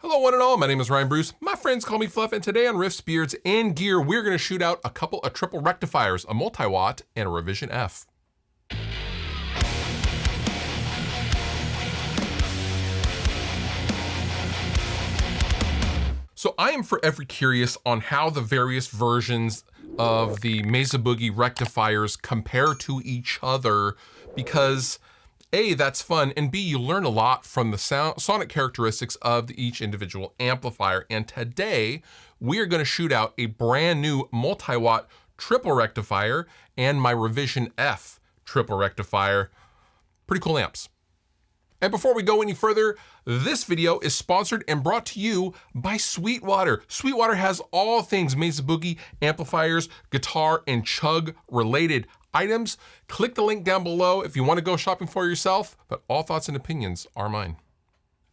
Hello one and all, my name is Ryan Bruce. My friends call me Fluff, and today on Riffs, Beards, and Gear, we're going to shoot out a couple of triple rectifiers, a multi-watt, and a revision F. So I am forever curious on how the various versions of the Mesa Boogie rectifiers compare to each other, because A, that's fun, and B, you learn a lot from the sonic characteristics of each individual amplifier. And today, we are going to shoot out a brand new multi-watt triple rectifier and my revision F triple rectifier. Pretty cool amps. And before we go any further, this video is sponsored and brought to you by Sweetwater. Sweetwater has all things Mesa Boogie, amplifiers, guitar, and chug related items. Click the link down below if you want to go shopping for yourself, but all thoughts and opinions are mine.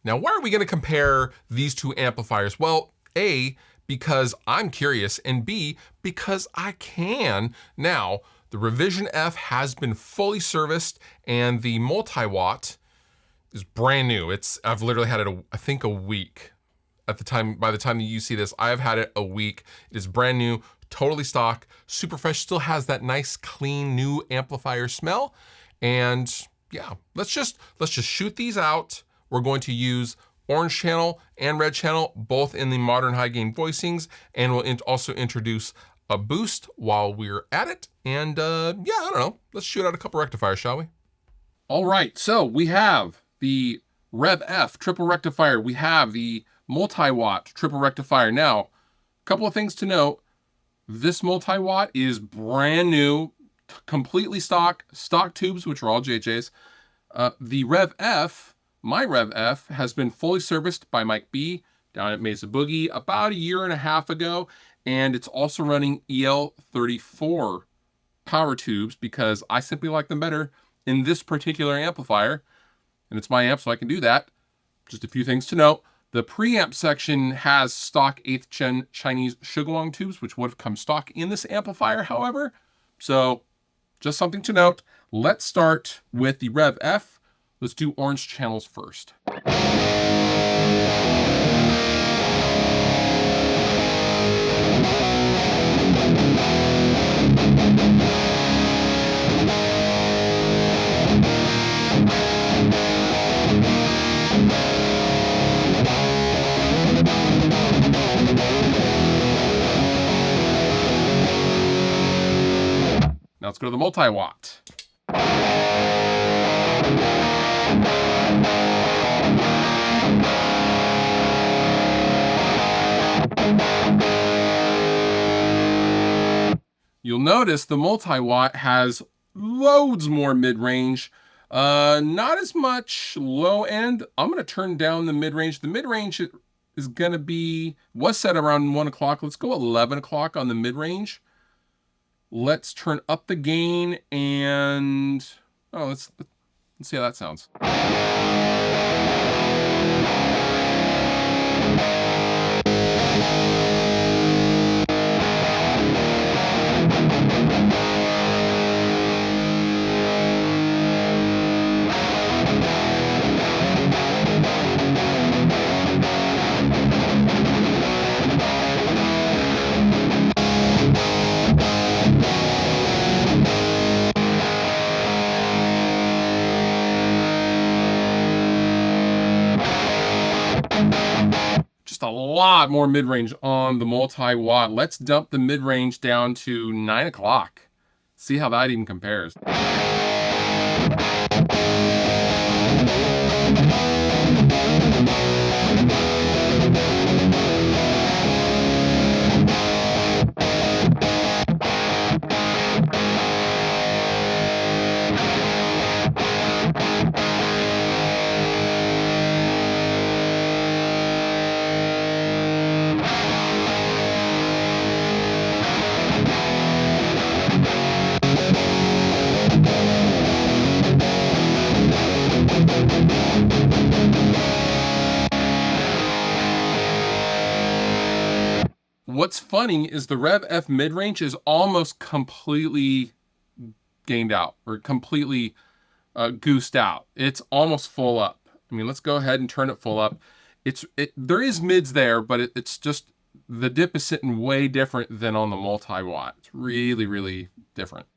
Now, why are we going to compare these two amplifiers? Well, A, because I'm curious, and B, because I can. Now, the Revision F has been fully serviced, and the multi-watt is brand new. I've literally had it, I think, a week. By the time you see this, I've had it a week. It is brand new, totally stock, super fresh, still has that nice, clean, new amplifier smell. And yeah, let's just shoot these out. We're going to use orange channel and red channel, both in the modern high gain voicings, and we'll also introduce a boost while we're at it. And yeah, I don't know, let's shoot out a couple rectifiers, shall we? All right, so we have the Rev F triple rectifier. We have the multi-watt triple rectifier. Now, a couple of things to note. This multi-watt is brand new, completely stock tubes, which are all JJs. The Rev F, my Rev F, has been fully serviced by Mike B down at Mesa Boogie about a year and a half ago. And it's also running EL34 power tubes because I simply like them better in this particular amplifier. And it's my amp, so I can do that. Just a few things to note. The preamp section has stock 8th gen Chinese Shuguang tubes, which would have come stock in this amplifier, however. So just something to note. Let's start with the Rev F. Let's do orange channels first. Now let's go to the multi-watt. You'll notice the multi-watt has loads more mid-range, not as much low end. I'm going to turn down the mid-range. The mid-range is going to was set around 1 o'clock. Let's go 11 o'clock on the mid-range. Let's turn up the gain and, let's see how that sounds. A lot more mid-range on the multi-watt. Let's dump the mid-range down to 9 o'clock. See how that even compares. What's funny is the Rev F mid-range is almost completely gained out, or completely goosed out. It's almost full up. I mean, let's go ahead and turn it full up. There is mids there, but it's just the dip is sitting way different than on the multi-watt. It's really, really different.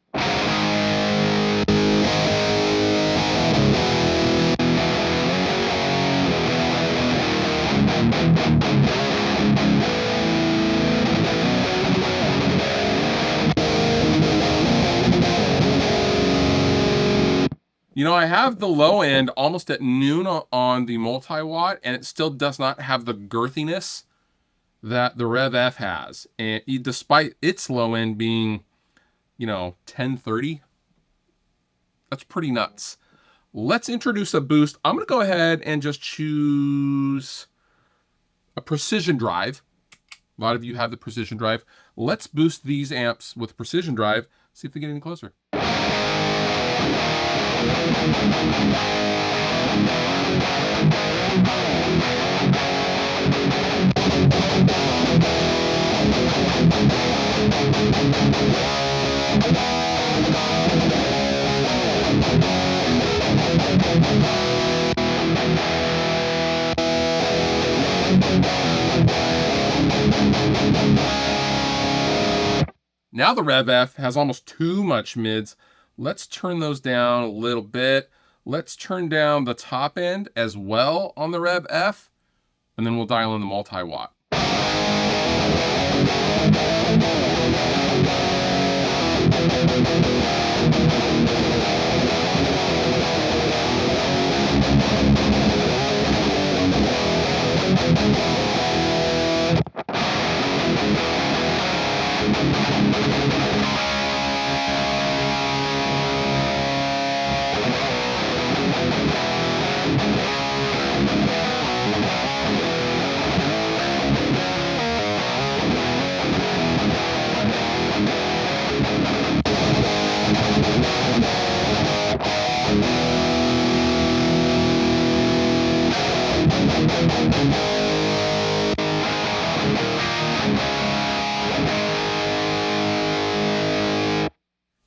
You know, I have the low end almost at noon on the multi-watt, and it still does not have the girthiness that the Rev F has. And despite its low end being, 1030, that's pretty nuts. Let's introduce a boost. I'm going to go ahead and just choose a precision drive. A lot of you have the precision drive. Let's boost these amps with precision drive. See if they get any closer. Now the Rev F has almost too much mids. Let's turn those down a little bit. Let's turn down the top end as well on the Rev F, and then we'll dial in the multi-watt.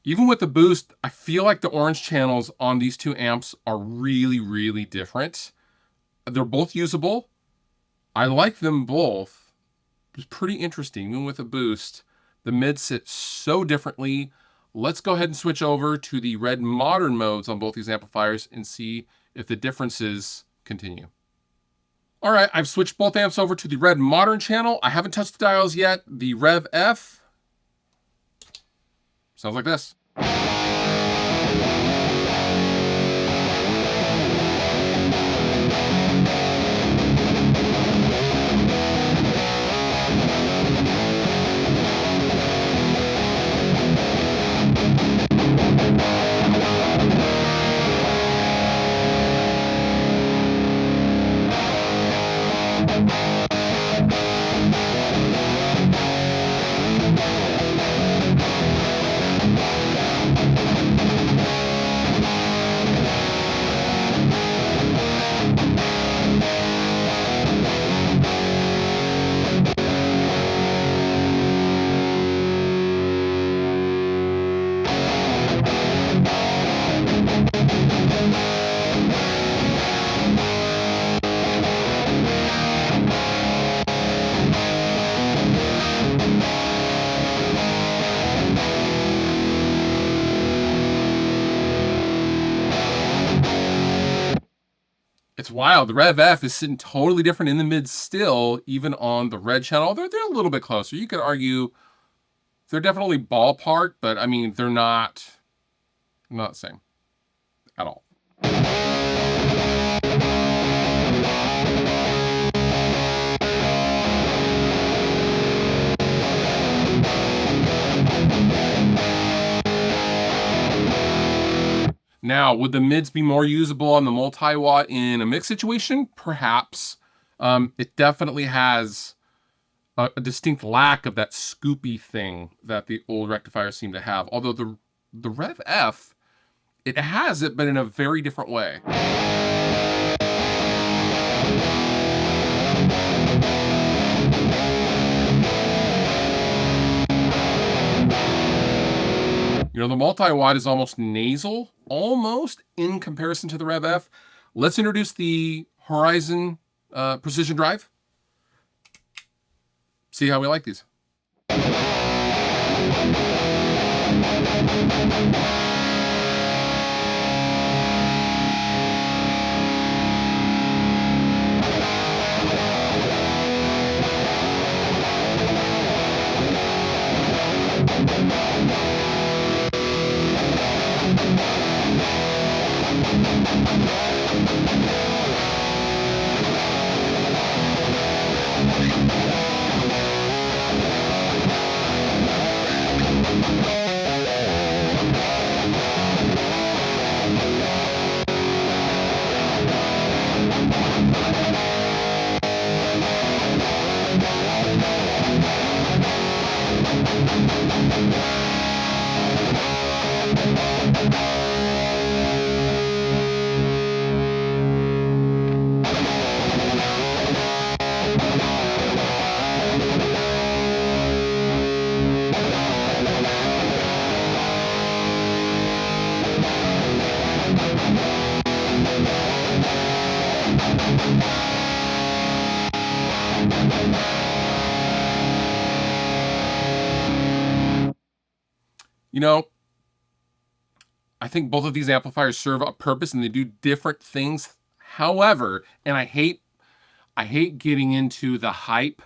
Even with the boost, I feel like the orange channels on these two amps are really, really different. They're both usable. I like them both. It's pretty interesting. Even with a boost, the mids sit so differently. Let's go ahead and switch over to the red modern modes on both these amplifiers and see if the differences continue. All right, I've switched both amps over to the red modern channel. I haven't touched the dials yet. The Rev F sounds like this. It's wild. The Rev F is sitting totally different in the mids still, even on the red channel. They're a little bit closer. You could argue they're definitely ballpark, but I mean, they're not the same at all. Now, would the mids be more usable on the multi-watt in a mix situation? Perhaps. It definitely has a distinct lack of that scoopy thing that the old rectifiers seem to have. Although the Rev F, it has it, but in a very different way. You know, the multi-watt is almost nasal, almost in comparison to the Rev F. Let's introduce the Horizon precision drive. See how we like these. You know, I think both of these amplifiers serve a purpose and they do different things. However, and I hate getting into the hype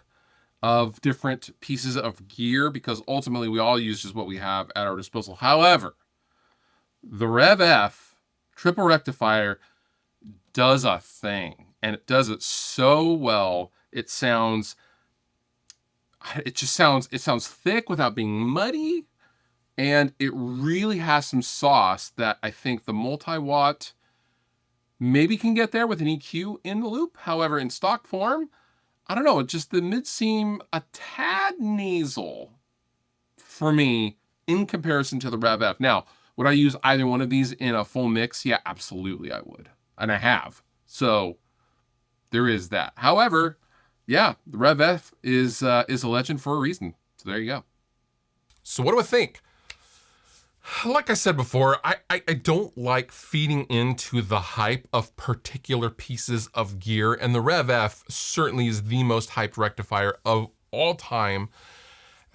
of different pieces of gear because ultimately we all use just what we have at our disposal. However, the Rev F triple rectifier does a thing, and it does it so well. It sounds thick without being muddy, and it really has some sauce that I think the multi-watt maybe can get there with an EQ in the loop. However, in stock form, I don't know, just the mids seem a tad nasal for me in comparison to the Rev F. Now, would I use either one of these in a full mix? Yeah, absolutely I would. And I have. So there is that. However, yeah, the Rev F is a legend for a reason. So there you go. So what do I think? Like I said before, I don't like feeding into the hype of particular pieces of gear, and the Rev F certainly is the most hyped rectifier of all time.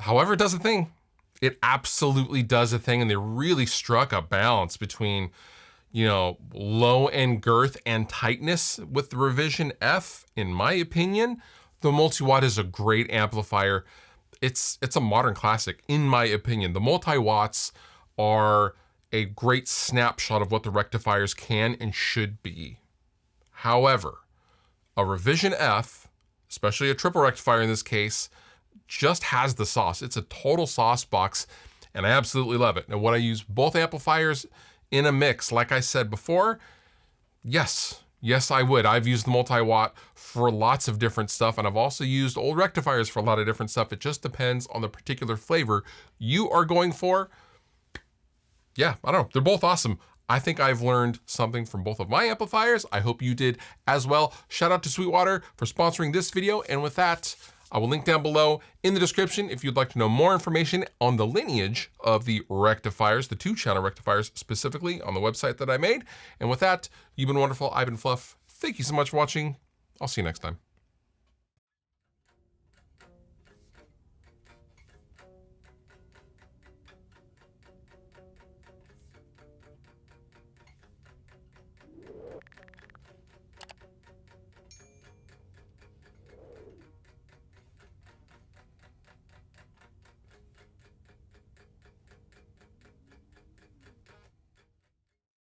However, it does a thing. It absolutely does a thing, and they really struck a balance between, you know, low end girth and tightness with the Revision F. In my opinion, the multi-watt is a great amplifier. It's a modern classic, in my opinion. The multi-watts are a great snapshot of what the rectifiers can and should be. However, a Revision F, especially a triple rectifier in this case, just has the sauce. It's a total sauce box, and I absolutely love it. Now, when I use both amplifiers in a mix, like I said before, yes, I would. I've used the multi-watt for lots of different stuff, and I've also used old rectifiers for a lot of different stuff. It just depends on the particular flavor you are going for. Yeah, I don't know. They're both awesome. I think I've learned something from both of my amplifiers. I hope you did as well. Shout out to Sweetwater for sponsoring this video. And with that, I will link down below in the description if you'd like to know more information on the lineage of the rectifiers, the 2-channel rectifiers specifically on the website that I made. And with that, you've been wonderful. I've been Fluff. Thank you so much for watching. I'll see you next time.